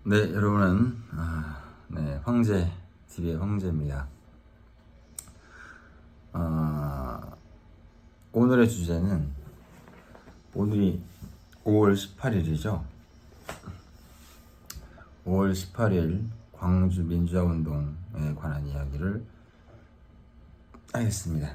네, 여러분은 황제 TV의 황제입니다. 오늘의 주제는 오늘이 5월 18일이죠. 5월 18일 광주 민주화 운동에 관한 이야기를 하겠습니다.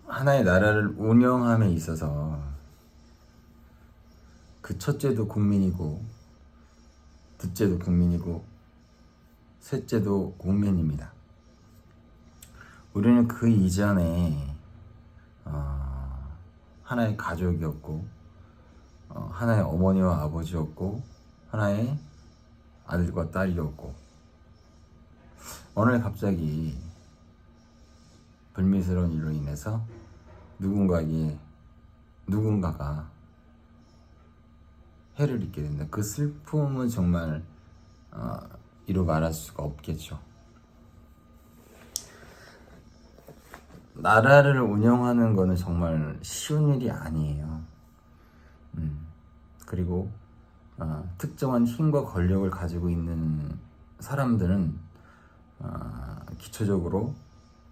하나의 나라를 운영함에 있어서 그 첫째도 국민이고 둘째도 국민이고 셋째도 국민입니다. 우리는 그 이전에 하나의 가족이었고 하나의 어머니와 아버지였고 하나의 아들과 딸이었고 어느 날 갑자기 불미스러운 일로 인해서 누군가가 해를 입게 된다. 그 슬픔은 정말 이루 말할 수가 없겠죠. 나라를 운영하는 거는 정말 쉬운 일이 아니에요. 그리고 특정한 힘과 권력을 가지고 있는 사람들은 기초적으로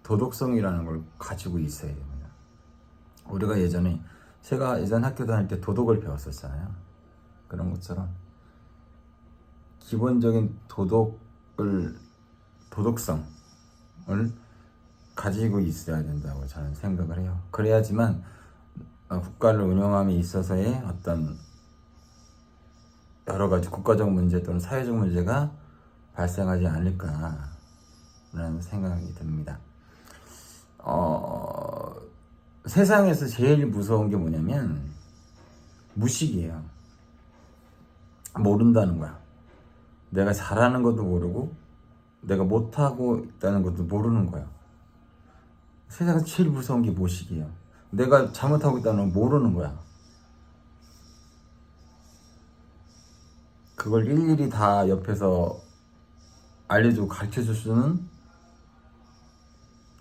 도덕성이라는 걸 가지고 있어야 됩니다. 제가 예전 학교 다닐 때 도덕을 배웠었잖아요. 그런 것처럼 기본적인 도덕성을 가지고 있어야 된다고 저는 생각을 해요. 그래야지만 국가를 운영함에 있어서의 어떤 여러 가지 국가적 문제 또는 사회적 문제가 발생하지 않을까라는 생각이 듭니다. 세상에서 제일 무서운 게 뭐냐면 무식이에요. 모른다는 거야. 내가 잘하는 것도 모르고 내가 못하고 있다는 것도 모르는 거야. 세상에서 제일 무서운 게 무식이에요. 내가 잘못하고 있다는 걸 모르는 거야. 그걸 일일이 다 옆에서 알려주고 가르쳐줄 수는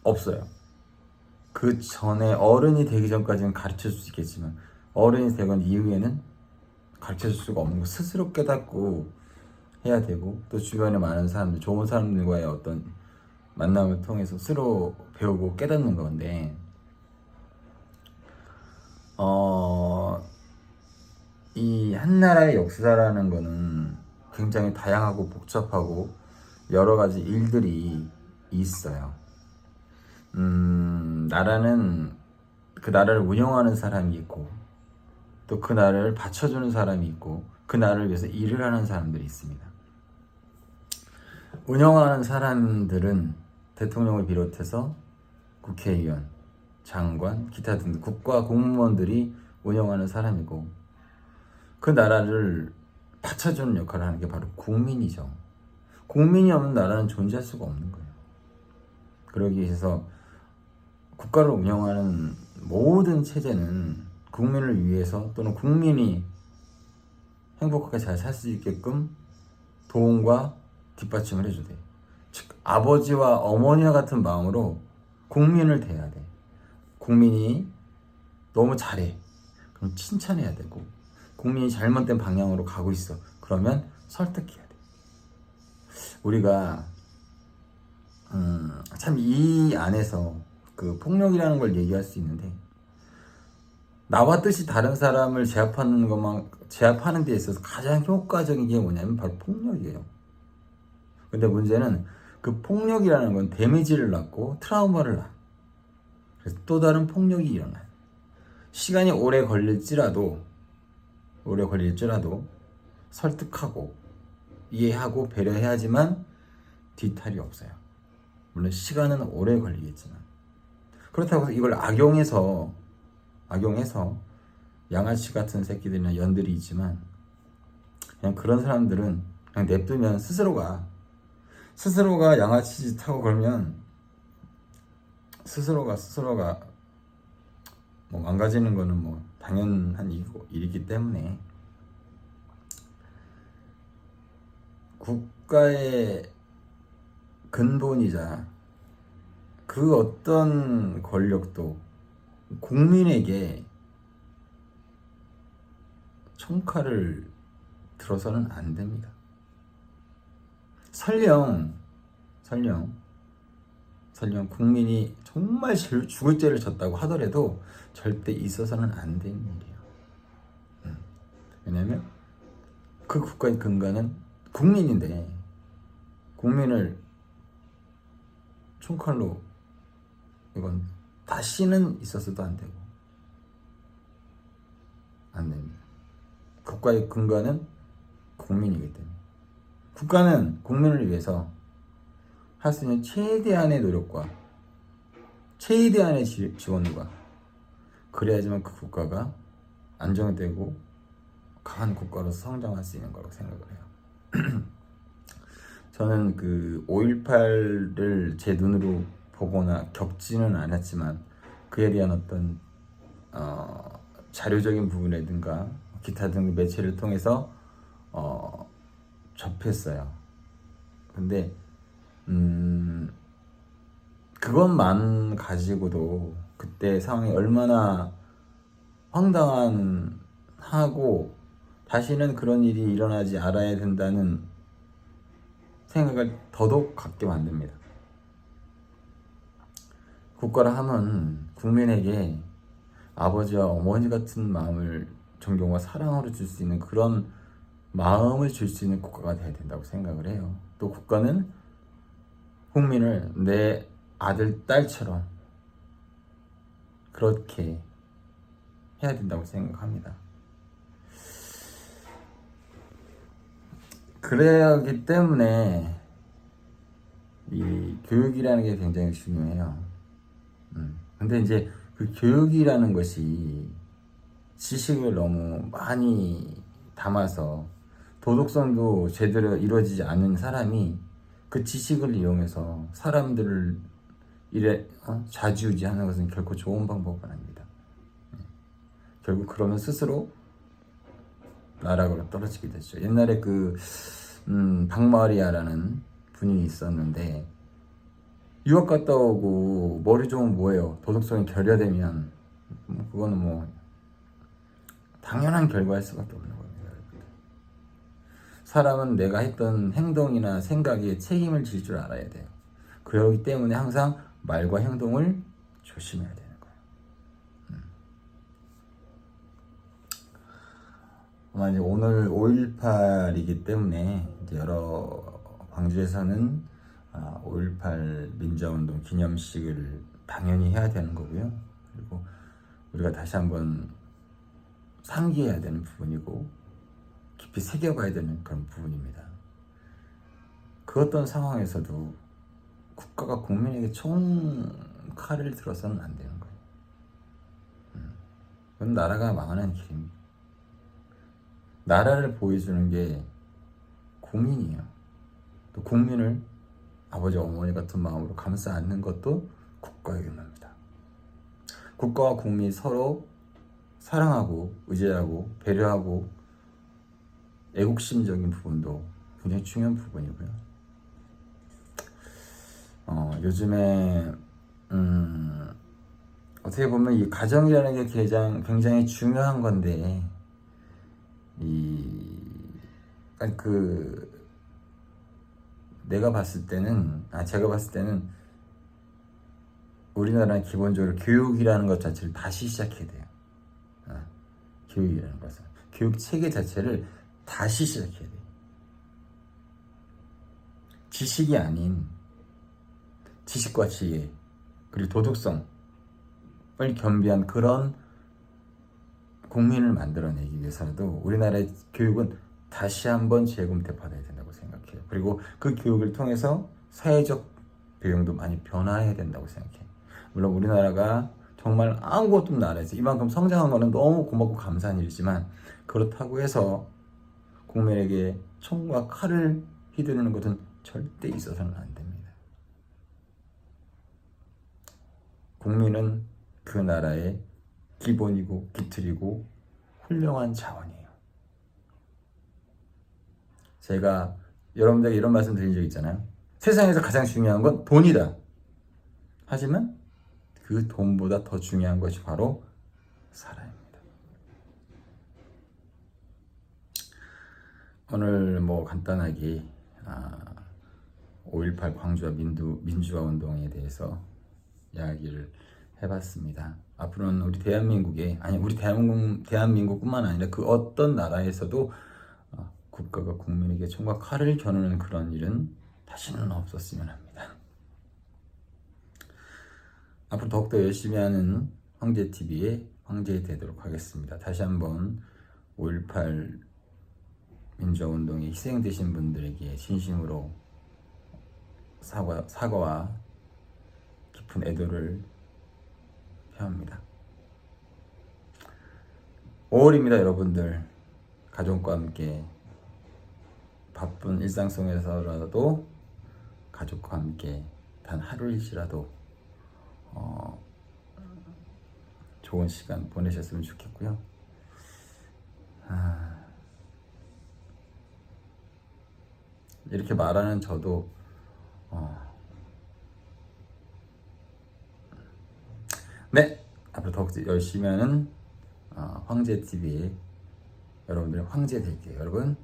없어요. 그 전에 어른이 되기 전까지는 가르쳐줄 수 있겠지만 어른이 되건 이후에는 가르쳐줄 수가 없는 거. 스스로 깨닫고 해야 되고 또 주변에 많은 사람들, 좋은 사람들과의 어떤 만남을 통해서 스스로 배우고 깨닫는 건데 이 한 나라의 역사라는 거는 굉장히 다양하고 복잡하고 여러 가지 일들이 있어요. 나라는 그 나라를 운영하는 사람이 있고 또 그 나라를 받쳐주는 사람이 있고 그 나라를 위해서 일을 하는 사람들이 있습니다. 운영하는 사람들은 대통령을 비롯해서 국회의원, 장관, 기타 등등 국가 공무원들이 운영하는 사람이고 그 나라를 받쳐주는 역할을 하는 게 바로 국민이죠. 국민이 없는 나라는 존재할 수가 없는 거예요. 그러기 위해서 국가를 운영하는 모든 체제는 국민을 위해서 또는 국민이 행복하게 잘 살 수 있게끔 도움과 뒷받침을 해줘야 돼. 즉 아버지와 어머니와 같은 마음으로 국민을 대해야 돼. 국민이 너무 잘해. 그럼 칭찬해야 되고 국민이 잘못된 방향으로 가고 있어. 그러면 설득해야 돼. 우리가 참 이 안에서 그 폭력이라는 걸 얘기할 수 있는데 나와 뜻이 다른 사람을 제압하는 데 있어서 가장 효과적인 게 뭐냐면 바로 폭력이에요. 근데 문제는 그 폭력이라는 건 데미지를 낳고 트라우마를 낳아. 그래서 또 다른 폭력이 일어나요. 시간이 오래 걸릴지라도 설득하고 이해하고 배려해야지만 뒤탈이 없어요. 물론 시간은 오래 걸리겠지만 그렇다고 해서 이걸 악용해서 양아치 같은 새끼들이나 연들이 있지만 그냥 그런 사람들은 그냥 냅두면 스스로가 양아치 짓 하고 그러면 스스로가 뭐 망가지는 거는 뭐 당연한 일이기 때문에 국가의 근본이자 그 어떤 권력도 국민에게 총칼을 들어서는 안 됩니다. 설령 국민이 정말 죽을 죄를 졌다고 하더라도 절대 있어서는 안 되는 일이에요. 왜냐하면 그 국가의 근간은 국민인데 국민을 총칼로 이건 다시는 있어서도 안 되고 안 됩니다. 국가의 근간은 국민이기 때문에 국가는 국민을 위해서 할 수 있는 최대한의 노력과 최대한의 지원과 그래야지만 그 국가가 안정되고 강한 국가로서 성장할 수 있는 거라고 생각을 해요. 저는 그 5.18을 제 눈으로 보거나 겪지는 않았지만 그에 대한 어떤 자료적인 부분이라든가 기타 등 매체를 통해서 접했어요. 근데 그것만 가지고도 그때 상황이 얼마나 황당하고 다시는 그런 일이 일어나지 않아야 된다는 생각을 더더욱 갖게 만듭니다. 국가라 하면 국민에게 아버지와 어머니 같은 마음을 존경과 사랑으로 줄 수 있는 그런 마음을 줄 수 있는 국가가 돼야 된다고 생각을 해요. 또 국가는 국민을 내 아들, 딸처럼 그렇게 해야 된다고 생각합니다. 그러기 때문에 이 교육이라는 게 굉장히 중요해요. 근데 이제 그 교육이라는 것이 지식을 너무 많이 담아서 도덕성도 제대로 이루어지지 않는 사람이 그 지식을 이용해서 사람들을 좌지우지하는 것은 결코 좋은 방법은 아닙니다. 결국 그러면 스스로 나락으로 떨어지게 되죠. 옛날에 박마리아라는 분이 있었는데 유학 갔다 오고 머리 좋으면 뭐예요? 도덕성이 결여되면 그거는 당연한 결과일 수밖에 없는 겁니다. 사람은 내가 했던 행동이나 생각에 책임을 질 줄 알아야 돼요. 그렇기 때문에 항상 말과 행동을 조심해야 되는 거예요. 아마 이제 오늘 5.18이기 때문에 이제 여러 광주에서는 5.18 민주화운동 기념식을 당연히 해야 되는 거고요. 그리고 우리가 다시 한번 상기해야 되는 부분이고 깊이 새겨봐야 되는 그런 부분입니다. 그 어떤 상황에서도 국가가 국민에게 총칼을 들어서는 안 되는 거예요. 그건 나라가 망하는 길입니다. 나라를 보여주는 게 국민이에요. 또 국민을 아버지, 어머니 같은 마음으로 감싸 안는 것도 국가의 의무입니다. 국가와 국민이 서로 사랑하고 의지하고 배려하고 애국심적인 부분도 굉장히 중요한 부분이고요. 요즘에 어떻게 보면 이 가정이라는 게 굉장히 중요한 건데 제가 봤을 때는 우리나라는 기본적으로 교육이라는 것 자체를 다시 시작해야 돼요. 교육이라는 것은 교육 체계 자체를 다시 시작해야 돼요. 지식이 아닌 지식과 지혜 그리고 도덕성을 겸비한 그런 국민을 만들어내기 위해서도 우리나라의 교육은 다시 한번 재검토받아야 된다고 생각해요. 그리고 그 교육을 통해서 사회적 배경도 많이 변화해야 된다고 생각해요. 물론 우리나라가 정말 아무것도 없는 나라에서 이만큼 성장한 거는 너무 고맙고 감사한 일이지만 그렇다고 해서 국민에게 총과 칼을 휘두르는 것은 절대 있어서는 안 됩니다. 국민은 그 나라의 기본이고 기틀이고 훌륭한 자원이에요. 제가 여러분들에게 이런 말씀 드린 적 있잖아요. 세상에서 가장 중요한 건 돈이다. 하지만 그 돈보다 더 중요한 것이 바로 사람입니다. 오늘 뭐 간단하게 5.18 광주와 민주화 운동에 대해서 이야기를 해봤습니다. 앞으로는 우리 대한민국뿐만 아니라 그 어떤 나라에서도 국가가 국민에게 총과 칼을 겨누는 그런 일은 다시는 없었으면 합니다. 앞으로 더욱더 열심히 하는 황제TV의 황제 되도록 하겠습니다. 다시 한번 5.18 민주화운동에 희생되신 분들에게 진심으로 사과와 깊은 애도를 표합니다. 5월입니다, 여러분들. 가족과 함께 바쁜 일상 속에서라도 가족과 함께 단 하루일지라도 좋은 시간 보내셨으면 좋겠고요. 이렇게 말하는 저도 네, 앞으로 더욱 열심히 하는 황제TV의 여러분들의 황제 될게요. 여러분